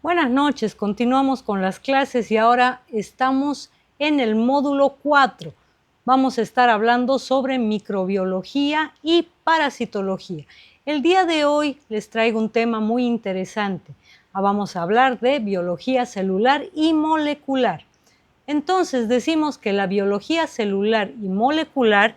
Buenas noches, continuamos con las clases y ahora estamos en el módulo 4. Vamos a estar hablando sobre microbiología y parasitología. El día de hoy les traigo un tema muy interesante. Vamos a hablar de biología celular y molecular. Entonces decimos que la biología celular y molecular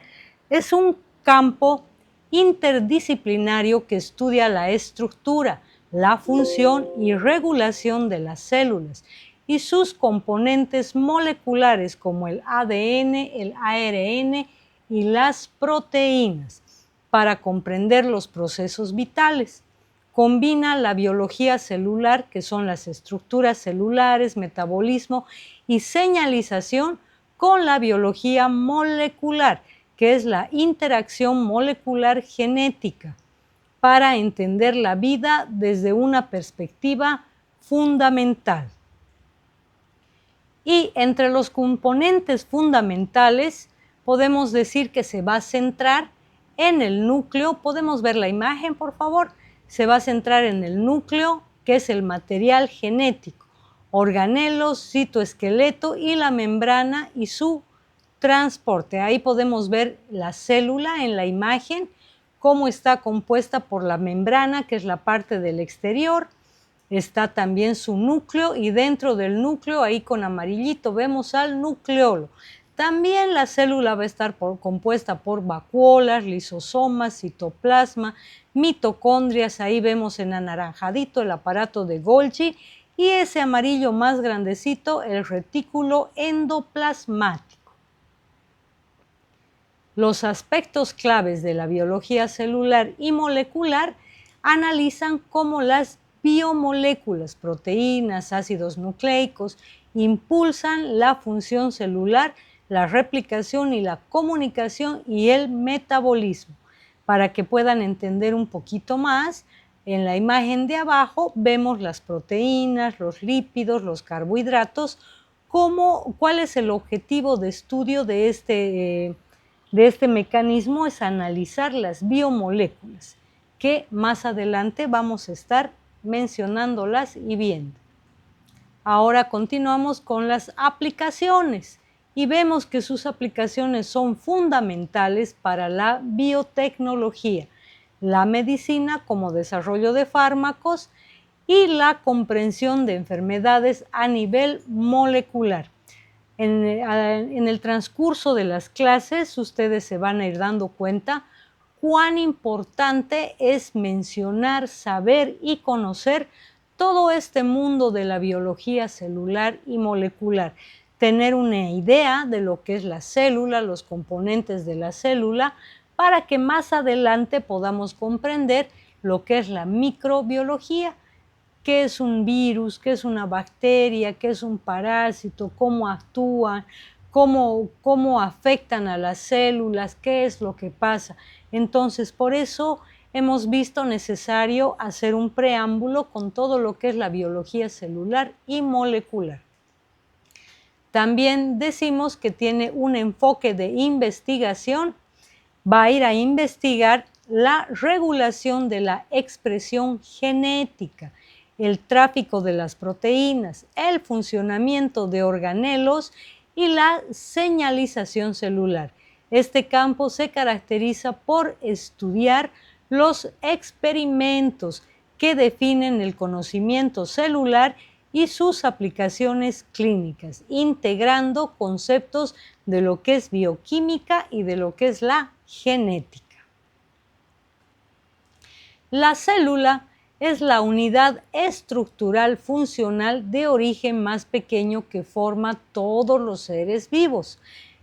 es un campo interdisciplinario que estudia la estructura, la función y regulación de las células y sus componentes moleculares como el ADN, el ARN y las proteínas para comprender los procesos vitales. Combina la biología celular, que son las estructuras celulares, metabolismo y señalización, con la biología molecular, que es la interacción molecular genética, para entender la vida desde una perspectiva fundamental. Y entre los componentes fundamentales podemos decir que se va a centrar en el núcleo. ¿Podemos ver la imagen, por favor? Se va a centrar en el núcleo, que es el material genético, organelos, citoesqueleto y la membrana y su transporte. Ahí podemos ver la célula en la imagen, cómo está compuesta por la membrana, que es la parte del exterior. Está también su núcleo y dentro del núcleo, ahí con amarillito, vemos al nucleolo. También la célula va a estar compuesta por vacuolas, lisosomas, citoplasma, mitocondrias. Ahí vemos en anaranjadito el aparato de Golgi y ese amarillo más grandecito, el retículo endoplasmático. Los aspectos claves de la biología celular y molecular analizan cómo las biomoléculas, proteínas, ácidos nucleicos, impulsan la función celular, la replicación y la comunicación y el metabolismo. Para que puedan entender un poquito más, en la imagen de abajo vemos las proteínas, los lípidos, los carbohidratos. ¿Cuál es el objetivo de estudio de este mecanismo? Es analizar las biomoléculas, que más adelante vamos a estar mencionándolas y viendo. Ahora continuamos con las aplicaciones y vemos que sus aplicaciones son fundamentales para la biotecnología, la medicina como desarrollo de fármacos y la comprensión de enfermedades a nivel molecular. En el transcurso de las clases ustedes se van a ir dando cuenta cuán importante es mencionar, saber y conocer todo este mundo de la biología celular y molecular. Tener una idea de lo que es la célula, los componentes de la célula, para que más adelante podamos comprender lo que es la microbiología, qué es un virus, qué es una bacteria, qué es un parásito, cómo actúan, cómo afectan a las células, qué es lo que pasa. Entonces, por eso hemos visto necesario hacer un preámbulo con todo lo que es la biología celular y molecular. También decimos que tiene un enfoque de investigación. Va a ir a investigar la regulación de la expresión genética, el tráfico de las proteínas, el funcionamiento de organelos y la señalización celular. Este campo se caracteriza por estudiar los experimentos que definen el conocimiento celular y sus aplicaciones clínicas, integrando conceptos de lo que es bioquímica y de lo que es la genética. La célula es la unidad estructural funcional de origen más pequeño que forma todos los seres vivos,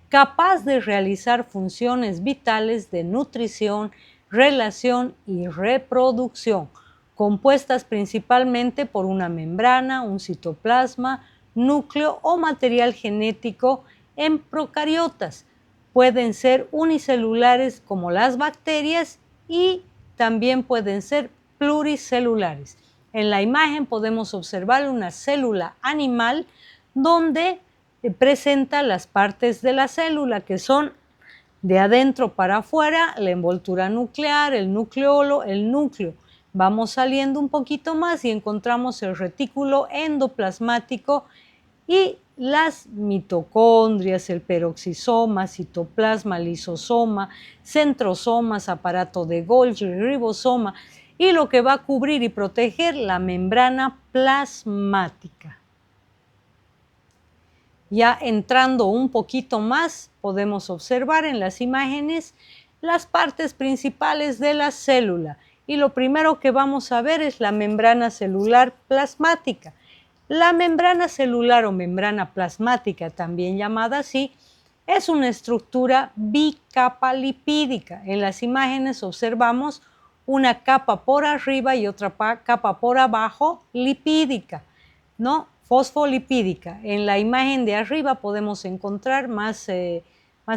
capaz de realizar funciones vitales de nutrición, relación y reproducción, compuestas principalmente por una membrana, un citoplasma, núcleo o material genético en procariotas. Pueden ser unicelulares como las bacterias y también pueden ser pluricelulares. En la imagen podemos observar una célula animal donde presenta las partes de la célula, que son de adentro para afuera, la envoltura nuclear, el nucleolo, el núcleo. Vamos saliendo un poquito más y encontramos el retículo endoplasmático y las mitocondrias, el peroxisoma, citoplasma, lisosoma, centrosomas, aparato de Golgi, ribosoma, y lo que va a cubrir y proteger la membrana plasmática. Ya entrando un poquito más, podemos observar en las imágenes las partes principales de la célula. Y lo primero que vamos a ver es la membrana celular plasmática. La membrana celular o membrana plasmática, también llamada así, es una estructura bicapa lipídica. En las imágenes observamos una capa por arriba y otra capa por abajo lipídica, ¿no? Fosfolipídica. En la imagen de arriba podemos encontrar más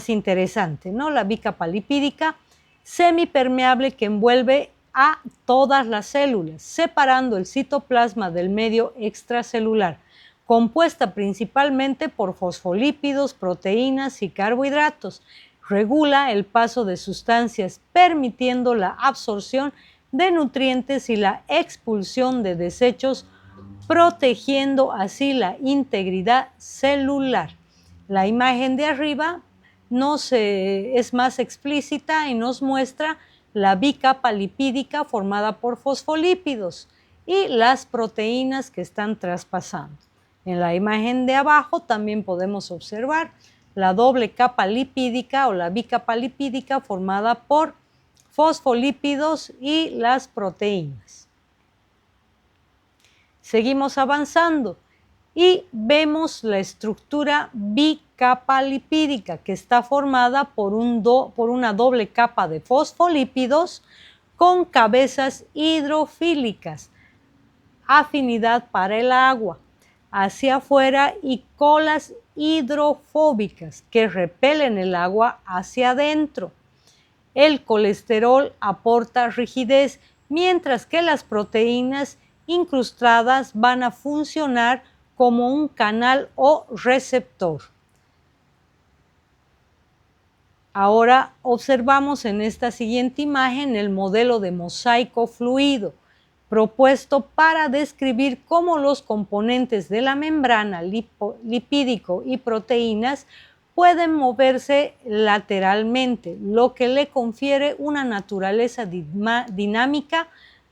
interesante, ¿no? La bicapa lipídica semipermeable que envuelve a todas las células, separando el citoplasma del medio extracelular, compuesta principalmente por fosfolípidos, proteínas y carbohidratos. Regula el paso de sustancias, permitiendo la absorción de nutrientes y la expulsión de desechos, protegiendo así la integridad celular. La imagen de arriba es más explícita y nos muestra la bicapa lipídica formada por fosfolípidos y las proteínas que están traspasando. En la imagen de abajo también podemos observar la doble capa lipídica o la bicapa lipídica formada por fosfolípidos y las proteínas. Seguimos avanzando y vemos la estructura bicapa lipídica que está formada por una doble capa de fosfolípidos con cabezas hidrofílicas, afinidad para el agua, hacia afuera, y colas hidrofóbicas que repelen el agua hacia adentro. El colesterol aporta rigidez, mientras que las proteínas incrustadas van a funcionar como un canal o receptor. Ahora observamos en esta siguiente imagen el modelo de mosaico fluido, propuesto para describir cómo los componentes de la membrana lipídico y proteínas pueden moverse lateralmente, lo que le confiere una naturaleza dinámica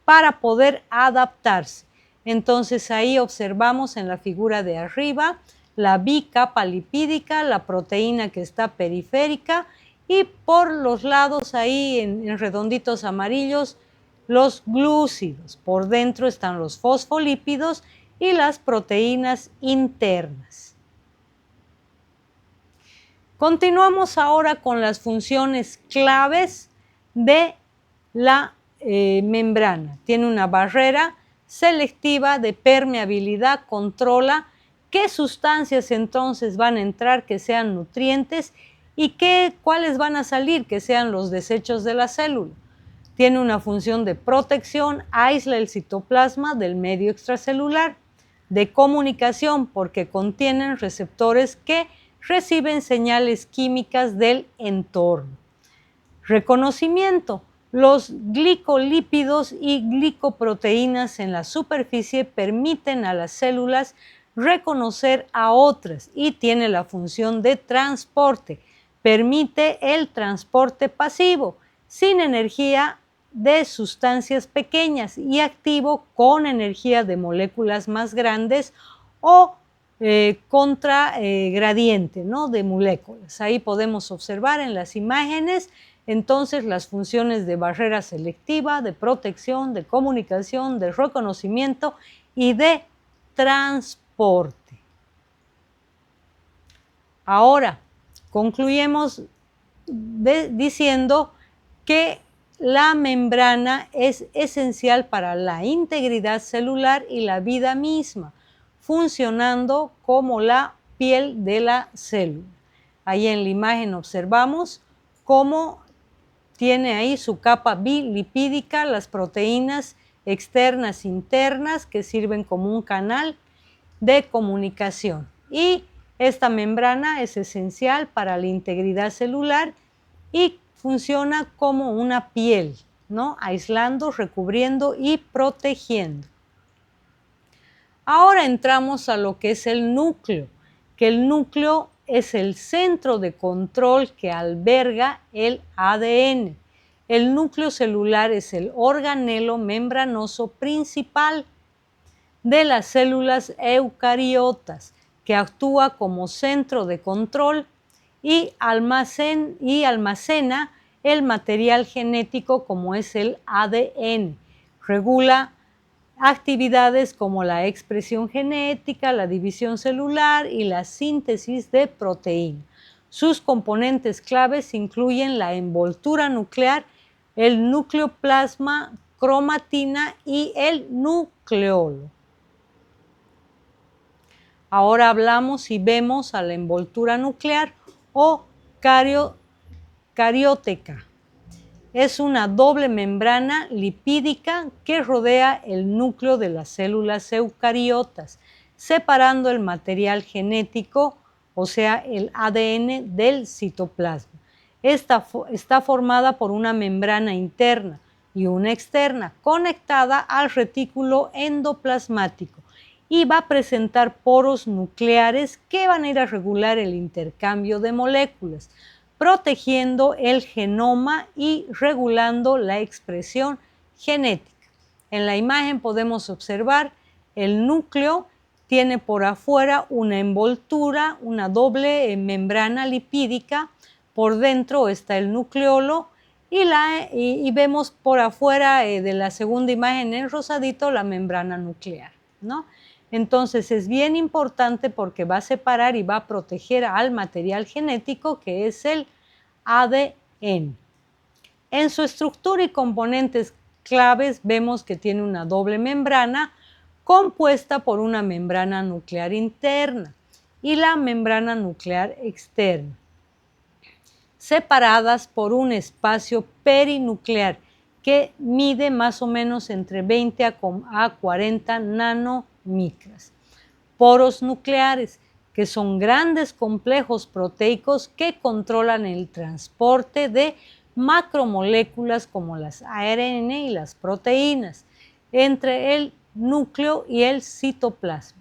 para poder adaptarse. Entonces ahí observamos en la figura de arriba la bicapa lipídica, la proteína que está periférica, y por los lados ahí en redonditos amarillos los glúcidos. Por dentro están los fosfolípidos y las proteínas internas. Continuamos ahora con las funciones claves de la membrana. Tiene una barrera selectiva de permeabilidad, controla qué sustancias entonces van a entrar que sean nutrientes y cuáles van a salir que sean los desechos de la célula. Tiene una función de protección, aísla el citoplasma del medio extracelular, de comunicación porque contienen receptores que reciben señales químicas del entorno. Reconocimiento. Los glicolípidos y glicoproteínas en la superficie permiten a las células reconocer a otras y tiene la función de transporte. Permite el transporte pasivo, sin energía de sustancias pequeñas, y activo con energía de moléculas más grandes o gradiente, ¿no?, de moléculas. Ahí podemos observar en las imágenes entonces las funciones de barrera selectiva, de protección, de comunicación, de reconocimiento y de transporte. Ahora, concluyemos diciendo que la membrana es esencial para la integridad celular y la vida misma, funcionando como la piel de la célula. Ahí en la imagen observamos cómo tiene ahí su capa bilipídica, las proteínas externas e internas que sirven como un canal de comunicación. Y esta membrana es esencial para la integridad celular y funciona como una piel, ¿no? Aislando, recubriendo y protegiendo. Ahora entramos a lo que es el núcleo, que el núcleo es el centro de control que alberga el ADN. El núcleo celular es el organelo membranoso principal de las células eucariotas, que actúa como centro de control y almacena el material genético como es el ADN. Regula actividades como la expresión genética, la división celular y la síntesis de proteína. Sus componentes claves incluyen la envoltura nuclear, el nucleoplasma, cromatina y el nucleolo. Ahora hablamos y vemos a la envoltura nuclear o carióteca. Es una doble membrana lipídica que rodea el núcleo de las células eucariotas, separando el material genético, o sea, el ADN del citoplasma. Esta está formada por una membrana interna y una externa conectada al retículo endoplasmático y va a presentar poros nucleares que van a ir a regular el intercambio de moléculas, protegiendo el genoma y regulando la expresión genética. En la imagen podemos observar el núcleo tiene por afuera una envoltura, una doble membrana lipídica, por dentro está el nucleolo y vemos por afuera de la segunda imagen en rosadito la membrana nuclear, ¿no? Entonces es bien importante porque va a separar y va a proteger al material genético que es el ADN. En su estructura y componentes claves vemos que tiene una doble membrana compuesta por una membrana nuclear interna y la membrana nuclear externa, separadas por un espacio perinuclear que mide más o menos entre 20 a 40 nanomicras. Poros nucleares, que son grandes complejos proteicos que controlan el transporte de macromoléculas como las ARN y las proteínas entre el núcleo y el citoplasma.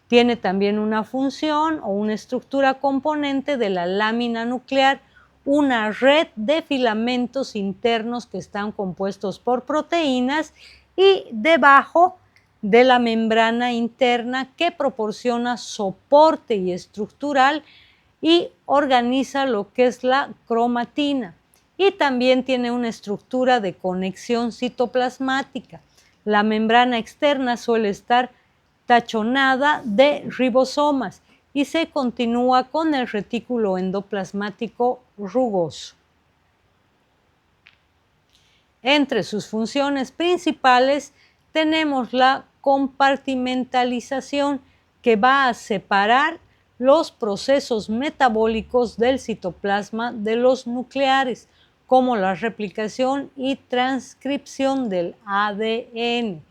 Tiene también una función o una estructura componente de la lámina nuclear, una red de filamentos internos que están compuestos por proteínas y debajo de la membrana interna que proporciona soporte y estructural y organiza lo que es la cromatina. Y también tiene una estructura de conexión citoplasmática. La membrana externa suele estar tachonada de ribosomas y se continúa con el retículo endoplasmático rugoso. Entre sus funciones principales tenemos la compartimentalización, que va a separar los procesos metabólicos del citoplasma de los nucleares, como la replicación y transcripción del ADN.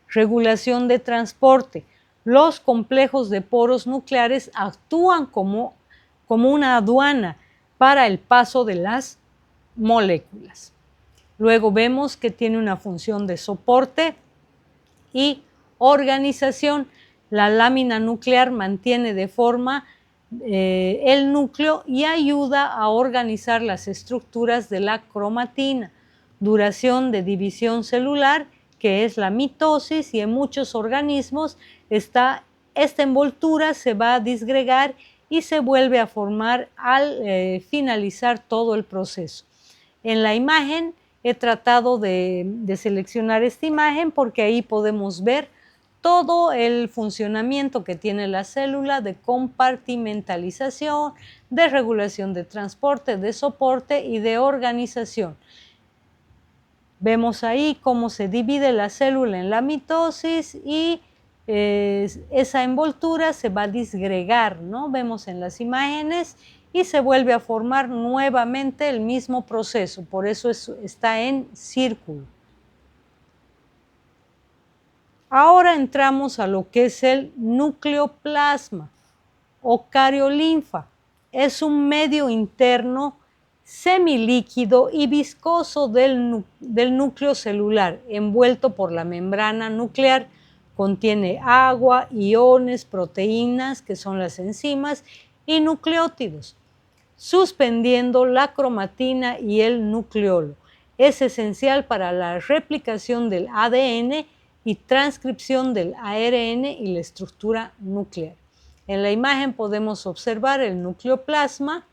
Regulación de transporte. Los complejos de poros nucleares actúan como una aduana para el paso de las moléculas. Luego vemos que tiene una función de soporte y organización. La lámina nuclear mantiene de forma el núcleo y ayuda a organizar las estructuras de la cromatina. Duración de división celular, que es la mitosis, y en muchos organismos esta envoltura se va a disgregar y se vuelve a formar al finalizar todo el proceso. En la imagen he tratado de seleccionar esta imagen porque ahí podemos ver todo el funcionamiento que tiene la célula de compartimentalización, de regulación de transporte, de soporte y de organización. Vemos ahí cómo se divide la célula en la mitosis y esa envoltura se va a disgregar, ¿no? Vemos en las imágenes y se vuelve a formar nuevamente el mismo proceso, por eso está en círculo. Ahora entramos a lo que es el nucleoplasma o cariolinfa. Es un medio interno semilíquido y viscoso del núcleo celular, envuelto por la membrana nuclear. Contiene agua, iones, proteínas, que son las enzimas, y nucleótidos, suspendiendo la cromatina y el nucleolo. Es esencial para la replicación del ADN y transcripción del ARN y la estructura nuclear. En la imagen podemos observar el nucleoplasma.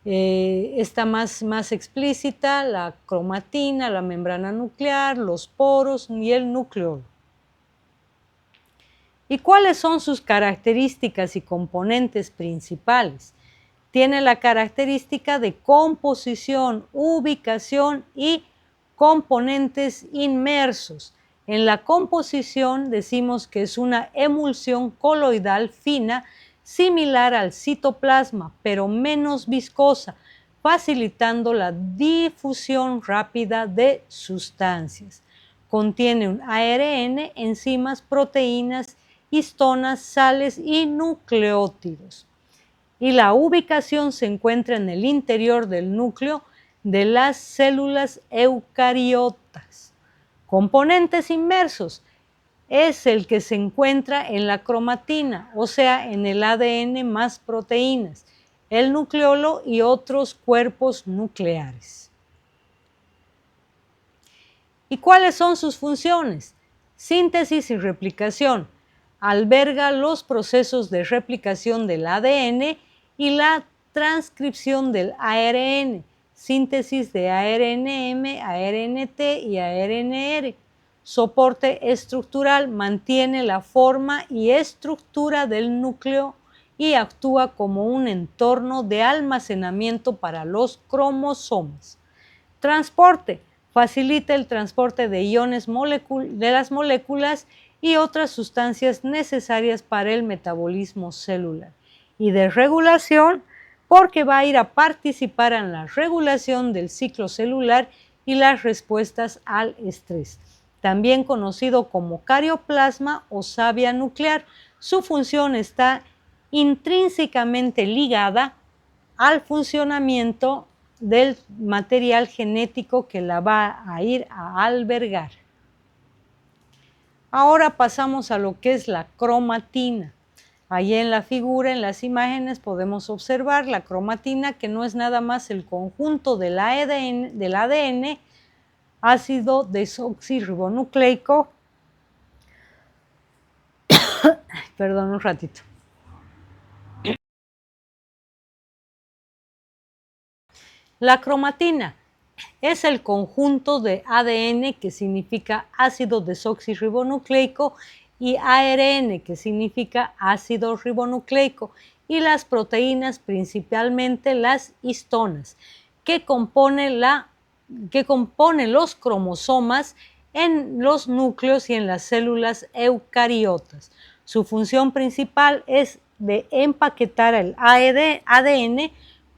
Está más explícita la cromatina, la membrana nuclear, los poros y el nucleolo. ¿Y cuáles son sus características y componentes principales? Tiene la característica de composición, ubicación y componentes inmersos. En la composición decimos que es una emulsión coloidal fina, similar al citoplasma, pero menos viscosa, facilitando la difusión rápida de sustancias. Contiene un ARN, enzimas, proteínas, histonas, sales y nucleótidos. Y la ubicación se encuentra en el interior del núcleo de las células eucariotas. Componentes inmersos es el que se encuentra en la cromatina, o sea, en el ADN más proteínas, el nucleolo y otros cuerpos nucleares. ¿Y cuáles son sus funciones? Síntesis y replicación. Alberga los procesos de replicación del ADN y la transcripción del ARN, síntesis de ARNM, ARNT y ARNR. Soporte estructural, mantiene la forma y estructura del núcleo y actúa como un entorno de almacenamiento para los cromosomas. Transporte, facilita el transporte de iones de las moléculas y otras sustancias necesarias para el metabolismo celular. Y de regulación, porque va a ir a participar en la regulación del ciclo celular y las respuestas al estrés. También conocido como carioplasma o savia nuclear, su función está intrínsecamente ligada al funcionamiento del material genético que la va a ir a albergar. Ahora pasamos a lo que es la cromatina. Ahí en la figura, en las imágenes, podemos observar la cromatina, que no es nada más el conjunto del ADN, ácido desoxirribonucleico. Perdón, un ratito. La cromatina es el conjunto de ADN, que significa ácido desoxirribonucleico, y ARN, que significa ácido ribonucleico, y las proteínas, principalmente las histonas, que componen los cromosomas en los núcleos y en las células eucariotas. Su función principal es de empaquetar el ADN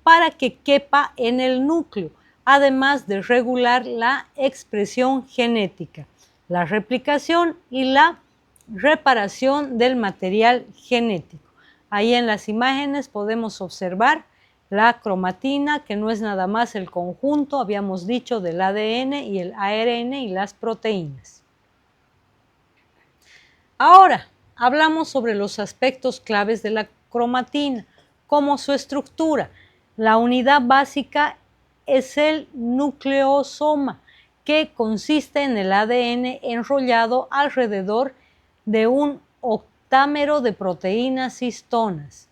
para que quepa en el núcleo, además de regular la expresión genética, la replicación y la reparación del material genético. Ahí en las imágenes podemos observar la cromatina, que no es nada más el conjunto, habíamos dicho, del ADN y el ARN y las proteínas. Ahora, hablamos sobre los aspectos claves de la cromatina, como su estructura. La unidad básica es el nucleosoma, que consiste en el ADN enrollado alrededor de un octámero de proteínas histonas.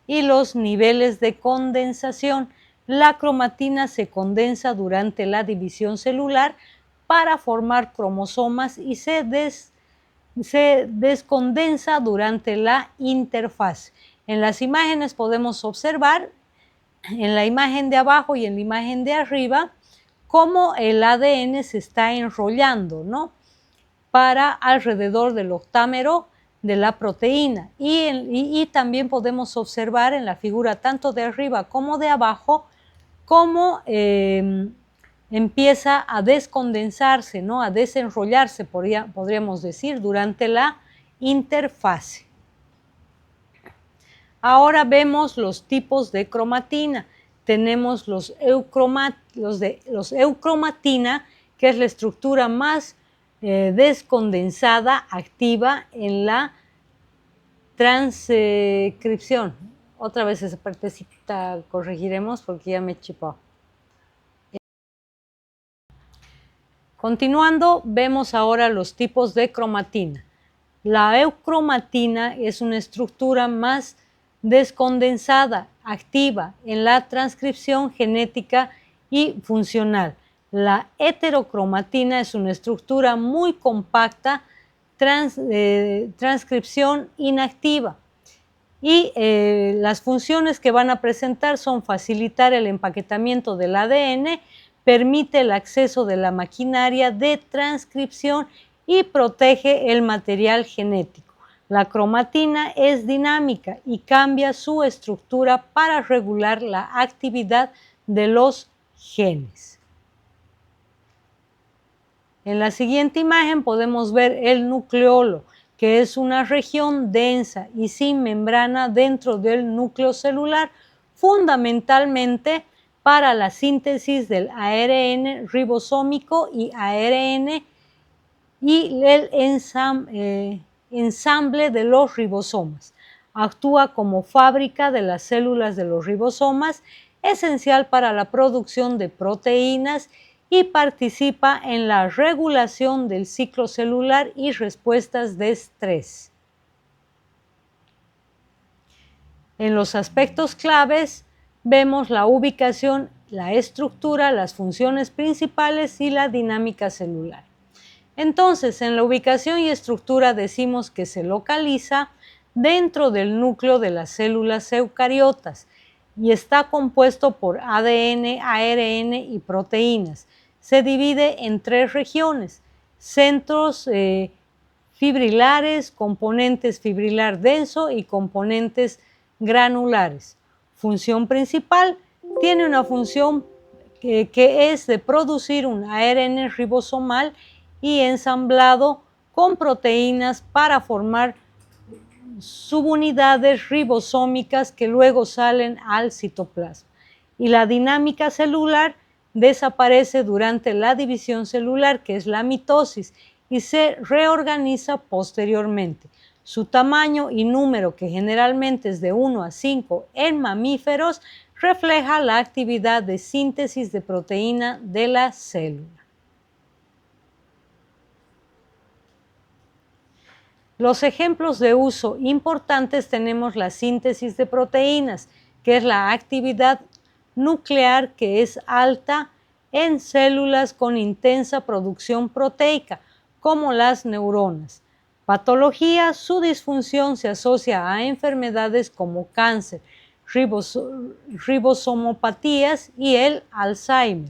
Y los niveles de condensación. La cromatina se condensa durante la división celular para formar cromosomas y se descondensa durante la interfaz. En las imágenes podemos observar, en la imagen de abajo y en la imagen de arriba, cómo el ADN se está enrollando, ¿no?, para alrededor del octámero de la proteína. Y también podemos observar en la figura tanto de arriba como de abajo cómo empieza a descondensarse, ¿no?, a desenrollarse, podríamos decir, durante la interfase. Ahora vemos los tipos de cromatina. tenemos los eucromatina, que es la estructura más descondensada, activa en la transcripción. Otra vez esa partecita corregiremos porque ya me chipó. Continuando, vemos ahora los tipos de cromatina. La eucromatina es una estructura más descondensada, activa en la transcripción genética y funcional. La heterocromatina es una estructura muy compacta, transcripción inactiva. Y las funciones que van a presentar son facilitar el empaquetamiento del ADN, permite el acceso de la maquinaria de transcripción y protege el material genético. La cromatina es dinámica y cambia su estructura para regular la actividad de los genes. En la siguiente imagen podemos ver el nucleolo, que es una región densa y sin membrana dentro del núcleo celular, fundamentalmente para la síntesis del ARN ribosómico y ARN y el ensamble de los ribosomas. Actúa como fábrica de las células de los ribosomas, esencial para la producción de proteínas y participa en la regulación del ciclo celular y respuestas de estrés. En los aspectos claves vemos la ubicación, la estructura, las funciones principales y la dinámica celular. Entonces, en la ubicación y estructura decimos que se localiza dentro del núcleo de las células eucariotas y está compuesto por ADN, ARN y proteínas. Se divide en 3 regiones: centros fibrilares, componentes fibrilar denso y componentes granulares. Función principal: tiene una función que es de producir un ARN ribosomal y ensamblado con proteínas para formar subunidades ribosómicas que luego salen al citoplasma. Y la dinámica celular desaparece durante la división celular, que es la mitosis, y se reorganiza posteriormente. Su tamaño y número, que generalmente es de 1 a 5 en mamíferos, refleja la actividad de síntesis de proteína de la célula. Los ejemplos de uso importantes tenemos la síntesis de proteínas, que es la actividad nuclear que es alta en células con intensa producción proteica, como las neuronas. Patología: su disfunción se asocia a enfermedades como cáncer, ribosomopatías y el Alzheimer.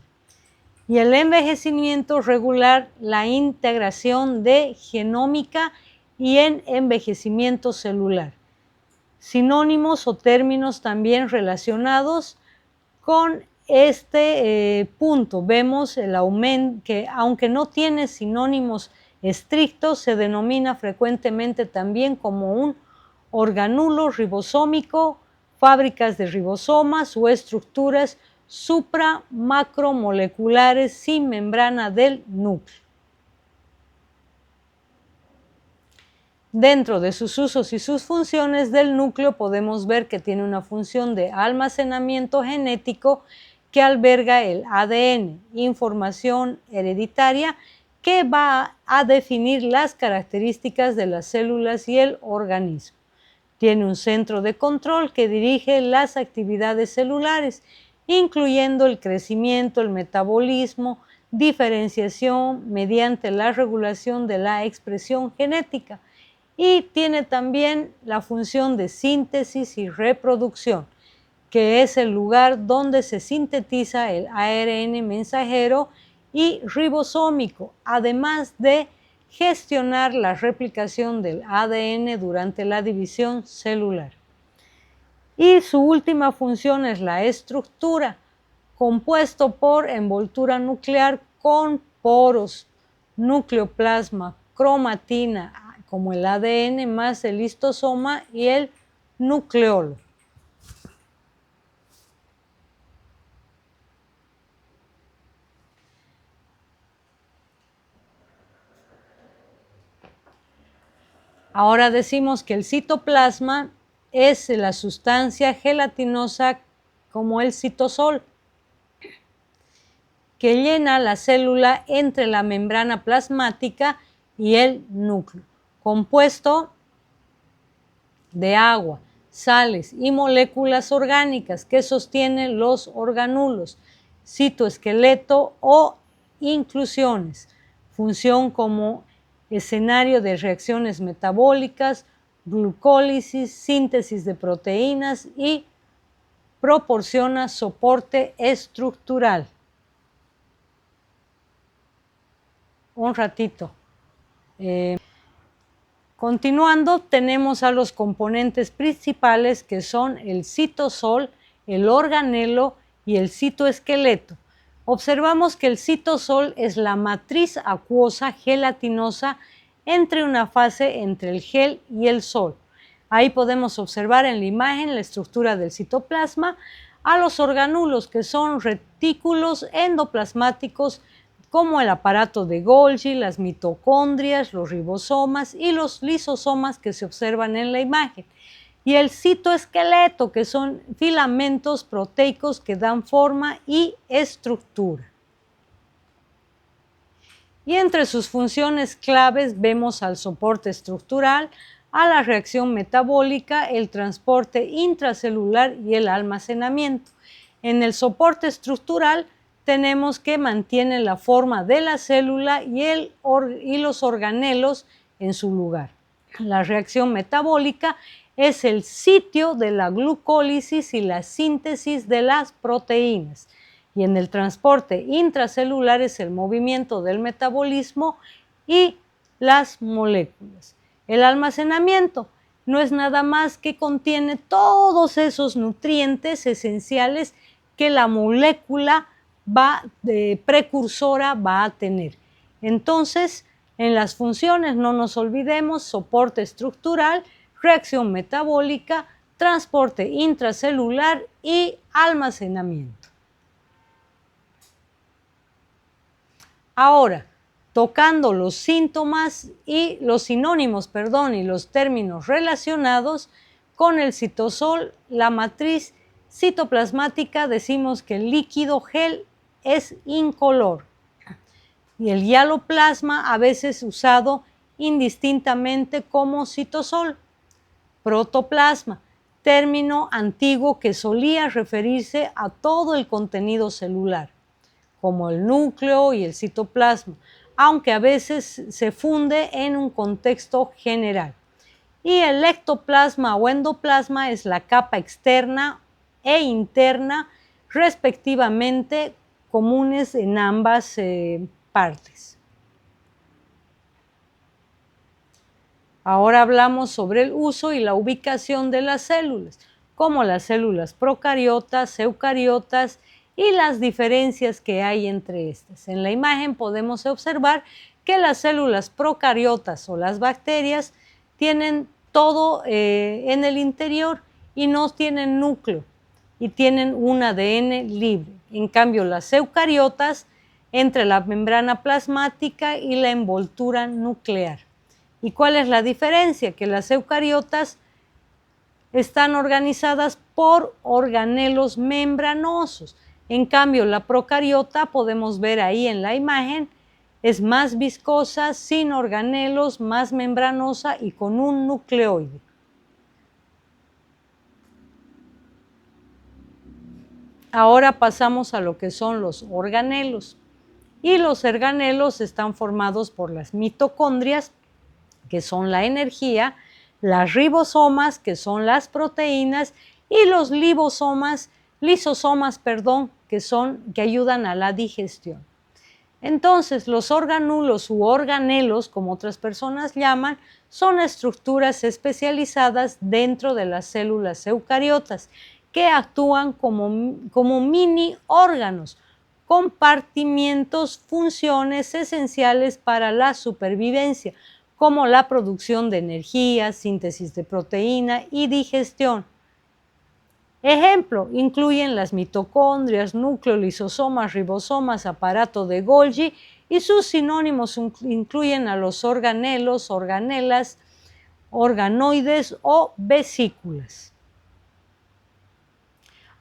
Y el envejecimiento regular: la integración de genómica y en envejecimiento celular. Sinónimos o términos también relacionados con este punto. Vemos el aumento, que aunque no tiene sinónimos estrictos, se denomina frecuentemente también como un organulo ribosómico, fábricas de ribosomas o estructuras supramacromoleculares sin membrana del núcleo. Dentro de sus usos y sus funciones del núcleo podemos ver que tiene una función de almacenamiento genético que alberga el ADN, información hereditaria que va a definir las características de las células y el organismo. Tiene un centro de control que dirige las actividades celulares, incluyendo el crecimiento, el metabolismo, diferenciación mediante la regulación de la expresión genética. Y tiene también la función de síntesis y reproducción, que es el lugar donde se sintetiza el ARN mensajero y ribosómico, además de gestionar la replicación del ADN durante la división celular. Y su última función es la estructura, compuesto por envoltura nuclear con poros, nucleoplasma, cromatina, como el ADN, más el histosoma y el nucleolo. Ahora decimos que el citoplasma es la sustancia gelatinosa como el citosol, que llena la célula entre la membrana plasmática y el núcleo, compuesto de agua, sales y moléculas orgánicas que sostienen los organulos, citoesqueleto o inclusiones, función como escenario de reacciones metabólicas, glucólisis, síntesis de proteínas y proporciona soporte estructural. Un ratito. Continuando, tenemos a los componentes principales que son el citosol, el organelo y el citoesqueleto. Observamos que el citosol es la matriz acuosa gelatinosa entre una fase entre el gel y el sol. Ahí podemos observar en la imagen la estructura del citoplasma, a los organulos que son retículos endoplasmáticos como el aparato de Golgi, las mitocondrias, los ribosomas y los lisosomas que se observan en la imagen. Y el citoesqueleto, que son filamentos proteicos que dan forma y estructura. Y entre sus funciones claves vemos al soporte estructural, a la reacción metabólica, el transporte intracelular y el almacenamiento. En el soporte estructural tenemos que mantiene la forma de la célula y los organelos en su lugar. La reacción metabólica es el sitio de la glucólisis y la síntesis de las proteínas. Y en el transporte intracelular es el movimiento del metabolismo y las moléculas. El almacenamiento no es nada más que contiene todos esos nutrientes esenciales que la molécula precursora va a tener. Entonces, en las funciones no nos olvidemos soporte estructural, reacción metabólica, transporte intracelular y almacenamiento. Ahora, tocando los síntomas y los sinónimos, y los términos relacionados con el citosol, la matriz citoplasmática, decimos que el líquido gel es incolor y el hialoplasma a veces usado indistintamente como citosol. Protoplasma, término antiguo que solía referirse a todo el contenido celular, como el núcleo y el citoplasma, aunque a veces se funde en un contexto general. Y el ectoplasma o endoplasma es la capa externa e interna, respectivamente, comunes en ambas partes. Ahora hablamos sobre el uso y la ubicación de las células, como las células procariotas, eucariotas y las diferencias que hay entre estas. En la imagen podemos observar que las células procariotas o las bacterias tienen todo en el interior y no tienen núcleo y tienen un ADN libre. En cambio, las eucariotas entre la membrana plasmática y la envoltura nuclear. ¿Y cuál es la diferencia? Que las eucariotas están organizadas por organelos membranosos. En cambio, la procariota, podemos ver ahí en la imagen, es más viscosa, sin organelos, más membranosa y con un nucleoide. Ahora pasamos a lo que son los organelos. Y los organelos están formados por las mitocondrias, que son la energía, las ribosomas, que son las proteínas, y los lisosomas, que ayudan a la digestión. Entonces, los organulos u organelos, como otras personas llaman, son estructuras especializadas dentro de las células eucariotas que actúan como mini órganos, compartimientos, funciones esenciales para la supervivencia, como la producción de energía, síntesis de proteína y digestión. Ejemplo, incluyen las mitocondrias, núcleo, lisosomas, ribosomas, aparato de Golgi, y sus sinónimos incluyen a los organelos, organelas, organoides o vesículas.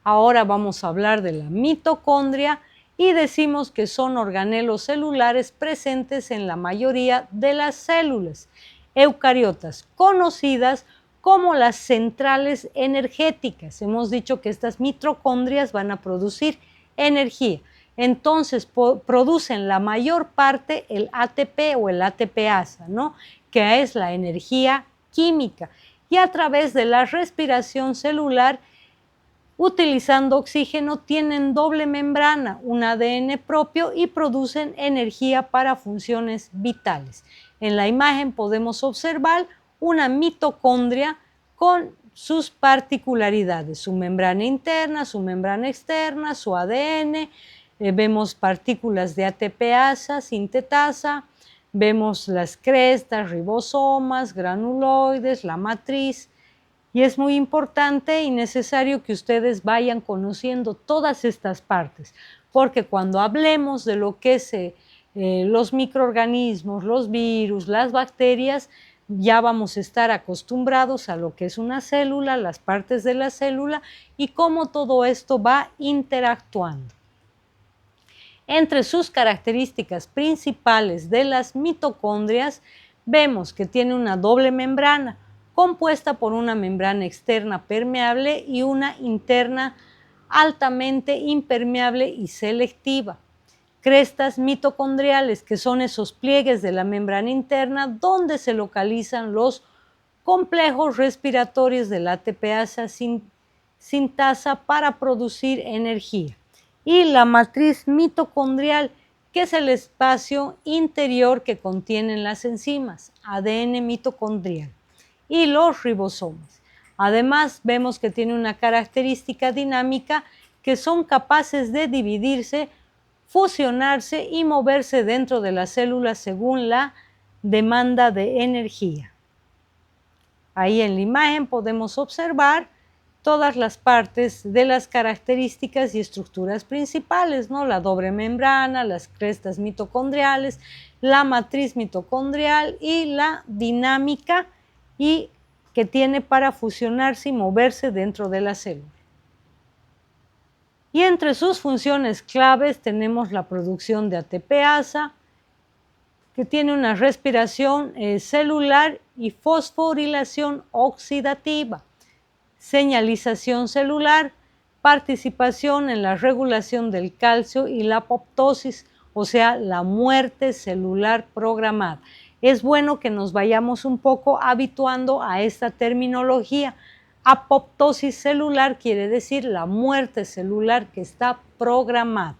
Ahora vamos a hablar de la mitocondria y decimos que son organelos celulares presentes en la mayoría de las células eucariotas, conocidas como las centrales energéticas. Hemos dicho que estas mitocondrias van a producir energía. Entonces producen la mayor parte el ATP o el ATPasa, ¿no? Que es la energía química. Y a través de la respiración celular, utilizando oxígeno, tienen doble membrana, un ADN propio y producen energía para funciones vitales. En la imagen podemos observar una mitocondria con sus particularidades, su membrana interna, su membrana externa, su ADN, vemos partículas de ATPasa, sintetasa, vemos las crestas, ribosomas, granuloides, la matriz. Y es muy importante y necesario que ustedes vayan conociendo todas estas partes, porque cuando hablemos de lo que es los microorganismos, los virus, las bacterias, ya vamos a estar acostumbrados a lo que es una célula, las partes de la célula y cómo todo esto va interactuando. Entre sus características principales de las mitocondrias, vemos que tiene una doble membrana, compuesta por una membrana externa permeable y una interna altamente impermeable y selectiva. Crestas mitocondriales, que son esos pliegues de la membrana interna donde se localizan los complejos respiratorios del ATPasa sintasa para producir energía. Y la matriz mitocondrial, que es el espacio interior que contienen las enzimas, ADN mitocondrial, y los ribosomas. Además, vemos que tiene una característica dinámica, que son capaces de dividirse, fusionarse y moverse dentro de la célula según la demanda de energía. Ahí en la imagen podemos observar todas las partes de las características y estructuras principales, ¿no? La doble membrana, las crestas mitocondriales, la matriz mitocondrial y la dinámica y que tiene para fusionarse y moverse dentro de la célula. Y entre sus funciones claves tenemos la producción de ATPasa, que tiene una respiración celular y fosforilación oxidativa, señalización celular, participación en la regulación del calcio y la apoptosis, o sea, la muerte celular programada. Es bueno que nos vayamos un poco habituando a esta terminología. Apoptosis celular quiere decir la muerte celular que está programada.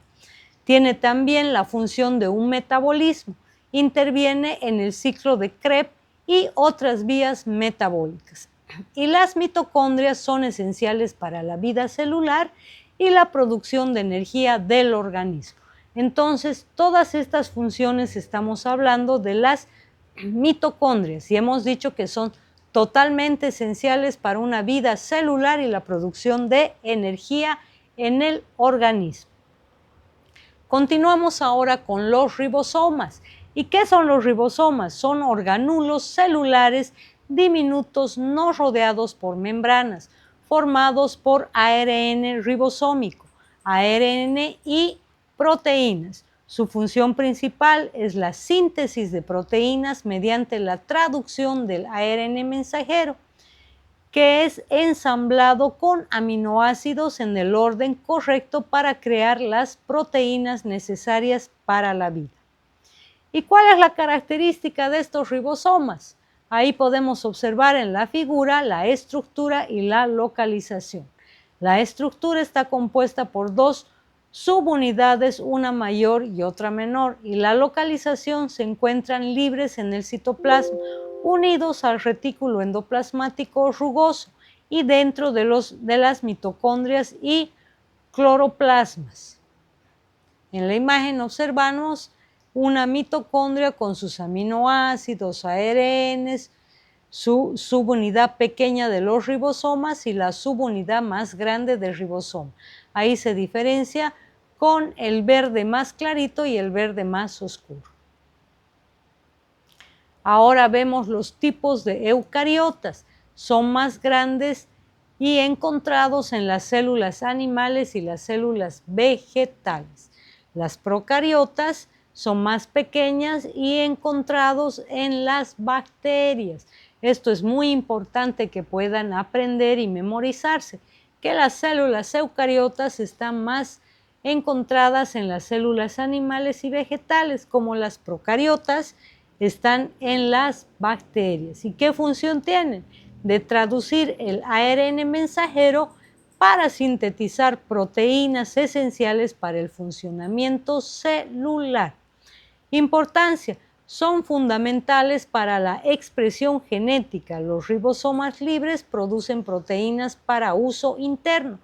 Tiene también la función de un metabolismo. Interviene en el ciclo de Krebs y otras vías metabólicas. Y las mitocondrias son esenciales para la vida celular y la producción de energía del organismo. Entonces, todas estas funciones estamos hablando de las mitocondrias y hemos dicho que son totalmente esenciales para una vida celular y la producción de energía en el organismo. Continuamos ahora con los ribosomas. ¿Y qué son los ribosomas? Son organulos celulares diminutos no rodeados por membranas, formados por ARN ribosómico, ARN y proteínas. Su función principal es la síntesis de proteínas mediante la traducción del ARN mensajero, que es ensamblado con aminoácidos en el orden correcto para crear las proteínas necesarias para la vida. ¿Y cuál es la característica de estos ribosomas? Ahí podemos observar en la figura la estructura y la localización. La estructura está compuesta por dos subunidades, una mayor y otra menor, y la localización se encuentran libres en el citoplasma, unidos al retículo endoplasmático rugoso y dentro de las mitocondrias y cloroplasmas. En la imagen observamos una mitocondria con sus aminoácidos, ARNs, su subunidad pequeña de los ribosomas y la subunidad más grande del ribosoma. Ahí se diferencia con el verde más clarito y el verde más oscuro. Ahora vemos los tipos de eucariotas. Son más grandes y encontrados en las células animales y las células vegetales. Las procariotas son más pequeñas y encontrados en las bacterias. Esto es muy importante que puedan aprender y memorizarse, que las células eucariotas están más encontradas en las células animales y vegetales, como las procariotas están en las bacterias. ¿Y qué función tienen? De traducir el ARN mensajero para sintetizar proteínas esenciales para el funcionamiento celular. Importancia: son fundamentales para la expresión genética. Los ribosomas libres producen proteínas para uso interno,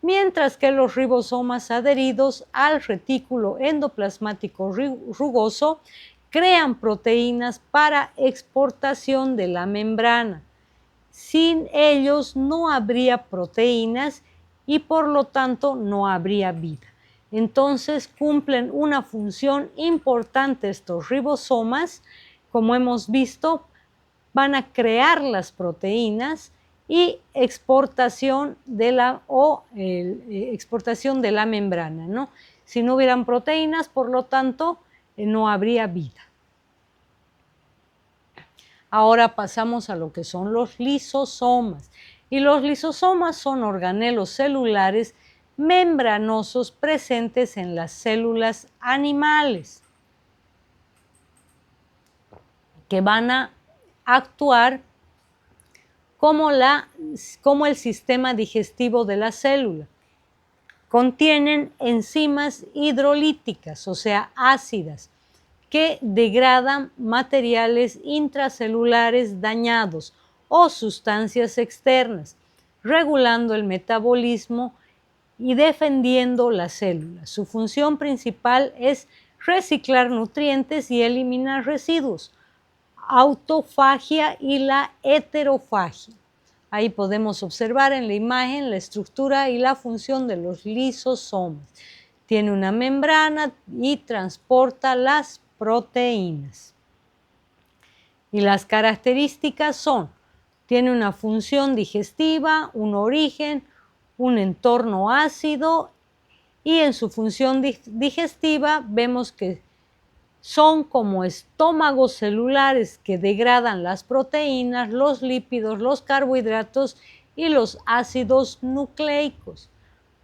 mientras que los ribosomas adheridos al retículo endoplasmático rugoso crean proteínas para exportación de la membrana. Sin ellos no habría proteínas y por lo tanto no habría vida. Entonces cumplen una función importante estos ribosomas. Como hemos visto, van a crear las proteínas y exportación de la membrana, ¿no? Si no hubieran proteínas, por lo tanto, no habría vida. Ahora pasamos a lo que son los lisosomas. Y los lisosomas son organelos celulares membranosos presentes en las células animales, que van a actuar como el sistema digestivo de la célula. Contienen enzimas hidrolíticas, o sea, ácidas, que degradan materiales intracelulares dañados o sustancias externas, regulando el metabolismo y defendiendo la célula. Su función principal es reciclar nutrientes y eliminar residuos, autofagia y la heterofagia. Ahí podemos observar en la imagen la estructura y la función de los lisosomas. Tiene una membrana y transporta las proteínas. Y las características son: tiene una función digestiva, un origen, un entorno ácido, y en su función digestiva vemos que son como estómagos celulares que degradan las proteínas, los lípidos, los carbohidratos y los ácidos nucleicos.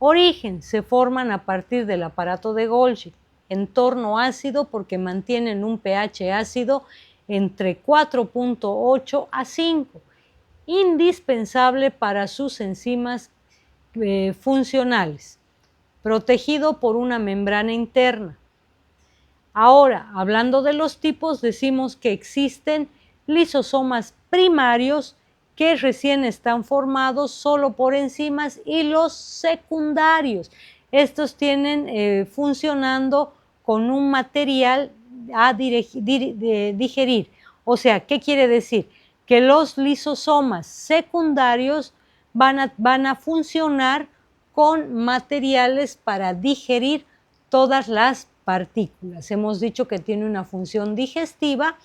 Origen: se forman a partir del aparato de Golgi. Entorno ácido porque mantienen un pH ácido entre 4.8 a 5, indispensable para sus enzimas funcionales, protegido por una membrana interna. Ahora, hablando de los tipos, decimos que existen lisosomas primarios que recién están formados solo por enzimas, y los secundarios. Estos tienen funcionando con un material a digerir. O sea, ¿qué quiere decir? Que los lisosomas secundarios van a funcionar con materiales para digerir todas las partículas. Hemos dicho que tiene una función digestiva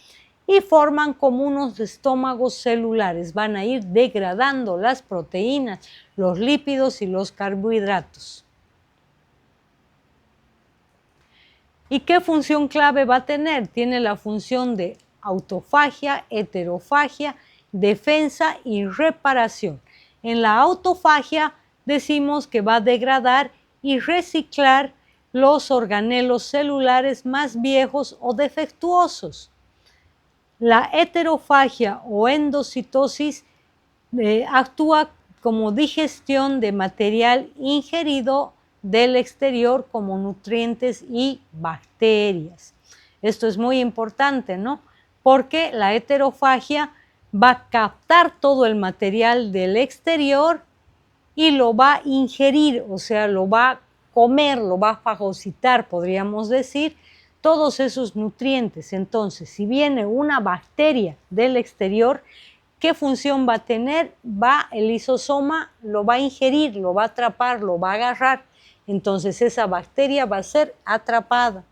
y forman como unos estómagos celulares. Van a ir degradando las proteínas, los lípidos y los carbohidratos. ¿Y qué función clave va a tener? Tiene la función de autofagia, heterofagia, defensa y reparación. En la autofagia decimos que va a degradar y reciclar los organelos celulares más viejos o defectuosos. La heterofagia o endocitosis actúa como digestión de material ingerido del exterior, como nutrientes y bacterias. Esto es muy importante, ¿no? Porque la heterofagia va a captar todo el material del exterior y lo va a ingerir, o sea, lo va a comer, lo va a fagocitar, podríamos decir, todos esos nutrientes. Entonces, si viene una bacteria del exterior, ¿qué función va a tener? El lisosoma lo va a ingerir, lo va a atrapar, lo va a agarrar. Entonces, esa bacteria va a ser atrapada.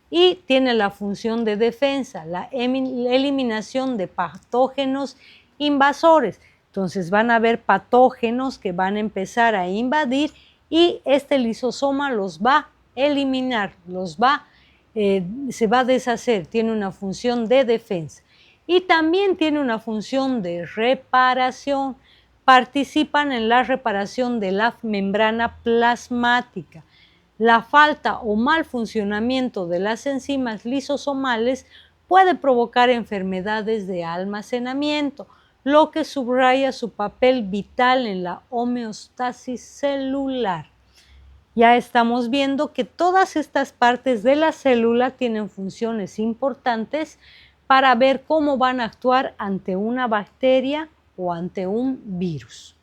y tiene la función de defensa, la eliminación de patógenos invasores. Entonces van a haber patógenos que van a empezar a invadir y este lisosoma los va a eliminar, se va a deshacer, tiene una función de defensa. Y también tiene una función de reparación, participan en la reparación de la membrana plasmática. La falta o mal funcionamiento de las enzimas lisosomales puede provocar enfermedades de almacenamiento, lo que subraya su papel vital en la homeostasis celular. Ya estamos viendo que todas estas partes de la célula tienen funciones importantes para ver cómo van a actuar ante una bacteria o ante un virus.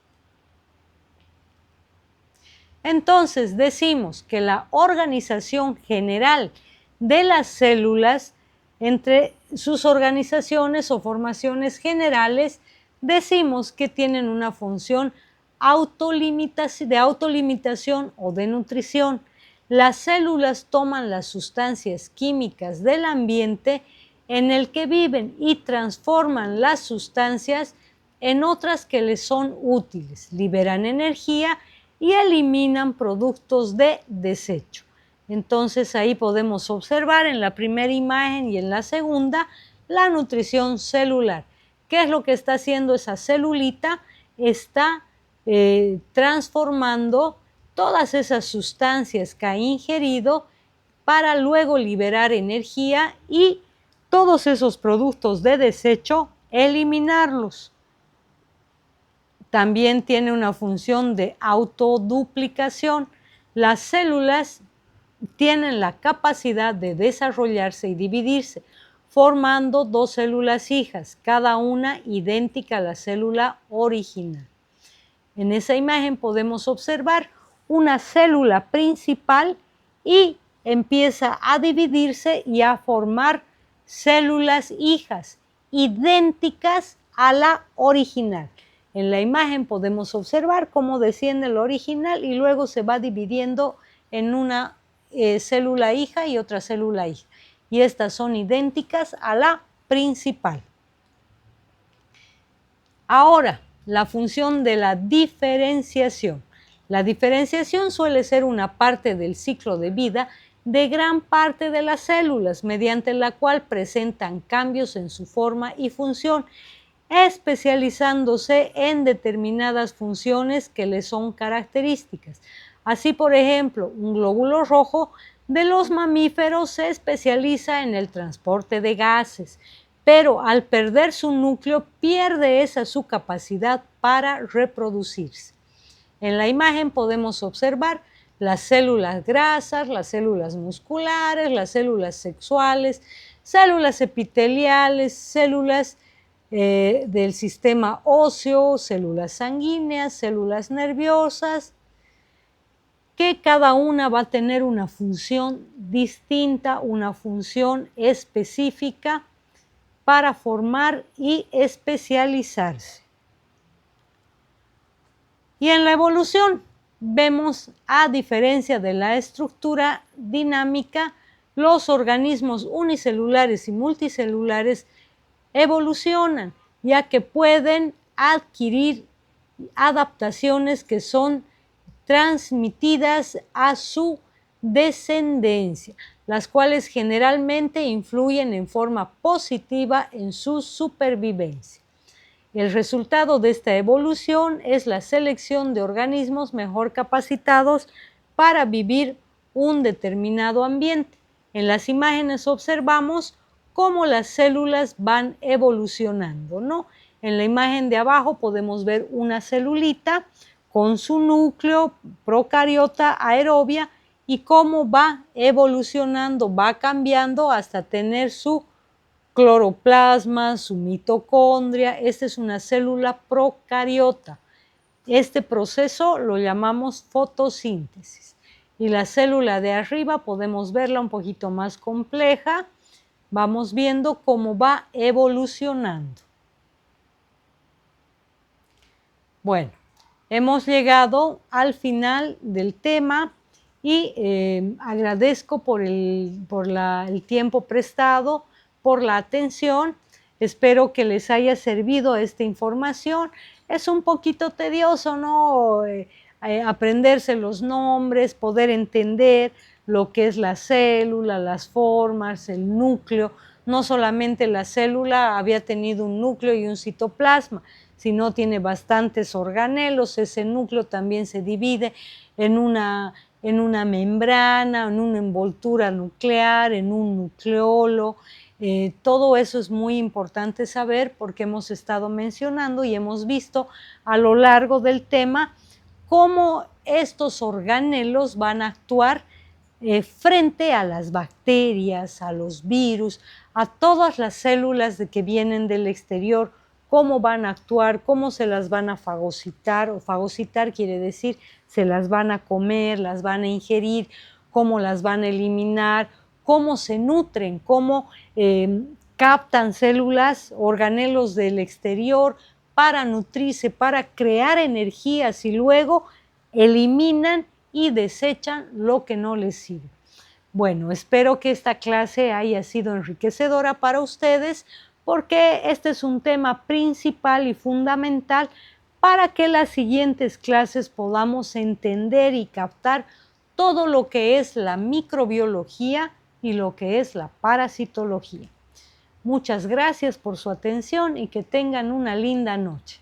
Entonces decimos que la organización general de las células, entre sus organizaciones o formaciones generales, decimos que tienen una función de autolimitación o de nutrición. Las células toman las sustancias químicas del ambiente en el que viven y transforman las sustancias en otras que les son útiles, liberan energía y eliminan productos de desecho. Entonces ahí podemos observar en la primera imagen y en la segunda la nutrición celular. ¿Qué es lo que está haciendo esa celulita? Está transformando todas esas sustancias que ha ingerido para luego liberar energía y todos esos productos de desecho eliminarlos. También tiene una función de autoduplicación. Las células tienen la capacidad de desarrollarse y dividirse, formando dos células hijas, cada una idéntica a la célula original. En esa imagen podemos observar una célula principal y empieza a dividirse y a formar células hijas idénticas a la original. En la imagen podemos observar cómo desciende la original y luego se va dividiendo en una célula hija y otra célula hija. Y estas son idénticas a la principal. Ahora, la función de la diferenciación. La diferenciación suele ser una parte del ciclo de vida de gran parte de las células, mediante la cual presentan cambios en su forma y función, especializándose en determinadas funciones que les son características. Así, por ejemplo, un glóbulo rojo de los mamíferos se especializa en el transporte de gases, pero al perder su núcleo pierde su capacidad para reproducirse. En la imagen podemos observar las células grasas, las células musculares, las células sexuales, células epiteliales, células del sistema óseo, células sanguíneas, células nerviosas, que cada una va a tener una función distinta, una función específica para formar y especializarse. Y en la evolución vemos, a diferencia de la estructura dinámica, los organismos unicelulares y multicelulares evolucionan, ya que pueden adquirir adaptaciones que son transmitidas a su descendencia, las cuales generalmente influyen en forma positiva en su supervivencia. El resultado de esta evolución es la selección de organismos mejor capacitados para vivir un determinado ambiente. En las imágenes observamos cómo las células van evolucionando, ¿no? En la imagen de abajo podemos ver una celulita con su núcleo procariota aerobia y cómo va evolucionando, va cambiando hasta tener su cloroplasma, su mitocondria. Esta es una célula procariota. Este proceso lo llamamos fotosíntesis. Y la célula de arriba podemos verla un poquito más compleja. Vamos viendo cómo va evolucionando. Bueno, hemos llegado al final del tema y agradezco por el tiempo prestado, por la atención. Espero que les haya servido esta información. Es un poquito tedioso, ¿no? Aprenderse los nombres, poder entender lo que es la célula, las formas, el núcleo. No solamente la célula había tenido un núcleo y un citoplasma, sino tiene bastantes organelos. Ese núcleo también se divide en una membrana, en una envoltura nuclear, en un nucleolo. Todo eso es muy importante saber porque hemos estado mencionando y hemos visto a lo largo del tema cómo estos organelos van a actuar frente a las bacterias, a los virus, a todas las células que vienen del exterior, cómo van a actuar, cómo se las van a fagocitar, o fagocitar quiere decir se las van a comer, las van a ingerir, cómo las van a eliminar, cómo se nutren, cómo captan células, organelos del exterior para nutrirse, para crear energías y luego eliminan y desechan lo que no les sirve. Bueno, espero que esta clase haya sido enriquecedora para ustedes porque este es un tema principal y fundamental para que las siguientes clases podamos entender y captar todo lo que es la microbiología y lo que es la parasitología. Muchas gracias por su atención y que tengan una linda noche.